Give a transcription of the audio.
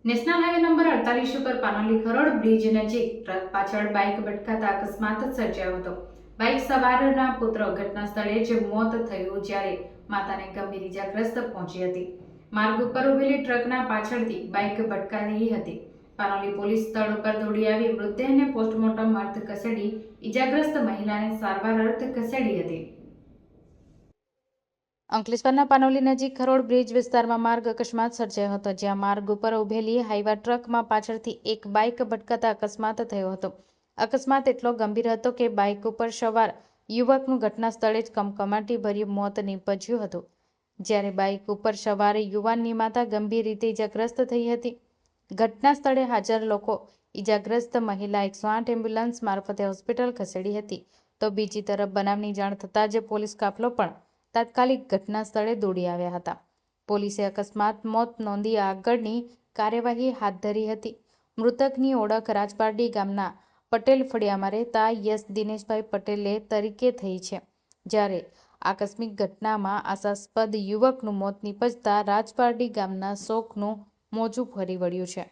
National highway number 48 ઉપર Panoli Kharod bridge નજીક truck પાછળ બાઇક ભટકાતા અકસ્માત સર્જાયો હતો। બાઇક સવારના પુત્ર ઘટના સ્થળે જ મોત થયું જ્યારે માતાને ગંભીર ઇજાગ્રસ્ત પહોંચી હતી। માર્ગ ઉપર ઉભેલી ટ્રકના પાછળથી બાઇક ભટકાઈ હતી। પાનોલી પોલીસ સ્થળ ઉપર દોડી આવી મૃતદેહને પોસ્ટમોર્ટમ અર્થે ખસેડી ઇજાગ્રસ્ત મહિલાને સારવાર અર્થે ખસેડી હતી। અંકલેશ્વરના પાનોલી નજીક ખરોડ બ્રિજ વિસ્તારમાં માર્ગ અકસ્માત સર્જાયો હતો, જ્યાં માર્ગ ઉપર ઉભેલી હાઈવા ટ્રકમાં પાછળથી એક બાઇક ભટકાતા અકસ્માત થયો હતો। અકસ્માત એટલો ગંભીર હતો કે બાઇક ઉપર સવાર યુવકનું ઘટના સ્થળે જ કમકમાટીભર્યું મોત નીપજ્યું હતું, જ્યારે બાઇક ઉપર સવાર યુવાનની માતા ગંભીર રીતે ઇજાગ્રસ્ત થઈ હતી। ઘટના સ્થળે હાજર લોકો ઇજાગ્રસ્ત મહિલા 108 એમ્બ્યુલન્સ મારફતે હોસ્પિટલ ખસેડી હતી, તો બીજી તરફ બનાવની જાણ થતાં જ પોલીસ કાફલો પણ તાત્કાલિક ઘટના સ્થળે દોડી આવ્યા હતા। પોલીસે અકસ્માત મોત નોંધી આગળની કાર્યવાહી હાથ ધરી હતી। મૃતકની ઓળખ રાજપારડી ગામના પટેલ ફળિયામાં રહેતા યશ દિનેશભાઈ પટેલે તરીકે થઈ છે, જ્યારે આકસ્મિક ઘટનામાં આશાસ્પદ યુવકનું મોત નીપજતા રાજપારડી ગામના શોકનું મોજું ફરી વળ્યું છે।